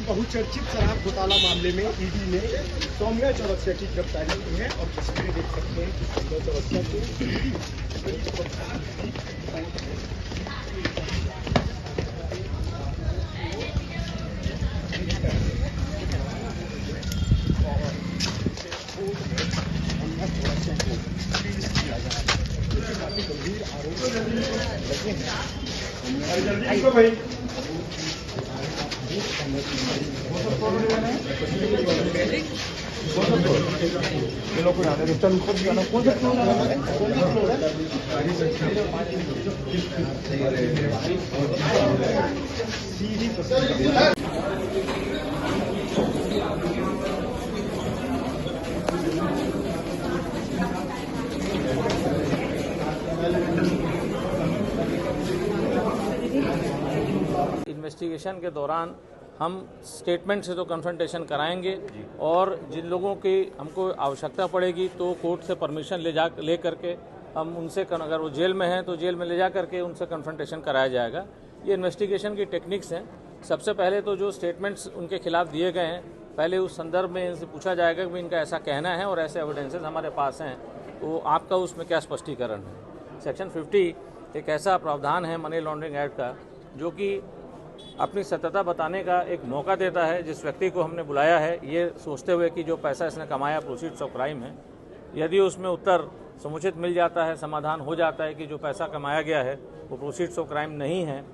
बहुचर्चित शराब घोटाला मामले में ईडी ने सौम्या चौरसिया की गिरफ्तारी की है और तस्वीरें देख सकते हैं कि सौम्या चौरसिया को काफी गंभीर आरोप लगे हैं। इन्वेस्टिगेशन के दौरान हम स्टेटमेंट से तो कन्फ्रंटेशन कराएंगे और जिन लोगों की हमको आवश्यकता पड़ेगी तो कोर्ट से परमिशन ले करके हम उनसे, अगर वो जेल में हैं तो जेल में ले जा करके उनसे कन्फ्रंटेशन कराया जाएगा। ये इन्वेस्टिगेशन की टेक्निक्स हैं। सबसे पहले तो जो स्टेटमेंट्स उनके खिलाफ दिए गए हैं, पहले उस संदर्भ में इनसे पूछा जाएगा कि इनका ऐसा कहना है और ऐसे एविडेंसेस हमारे पास हैं, तो आपका उसमें क्या स्पष्टीकरण है। सेक्शन 50 एक ऐसा प्रावधान है मनी लॉन्ड्रिंग एक्ट का जो कि अपनी सत्यता बताने का एक मौका देता है। जिस व्यक्ति को हमने बुलाया है ये सोचते हुए कि जो पैसा इसने कमाया प्रोसीड्स ऑफ क्राइम है, यदि उसमें उत्तर समुचित मिल जाता है, समाधान हो जाता है कि जो पैसा कमाया गया है वो प्रोसीड्स ऑफ क्राइम नहीं है,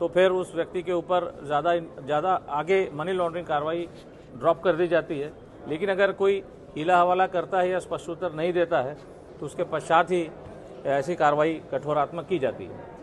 तो फिर उस व्यक्ति के ऊपर ज़्यादा आगे मनी लॉन्ड्रिंग कार्रवाई ड्रॉप कर दी जाती है। लेकिन अगर कोई हीला हवाला करता है या स्पष्ट उत्तर नहीं देता है तो उसके पश्चात ही ऐसी कार्रवाई कठोरात्मक की जाती है।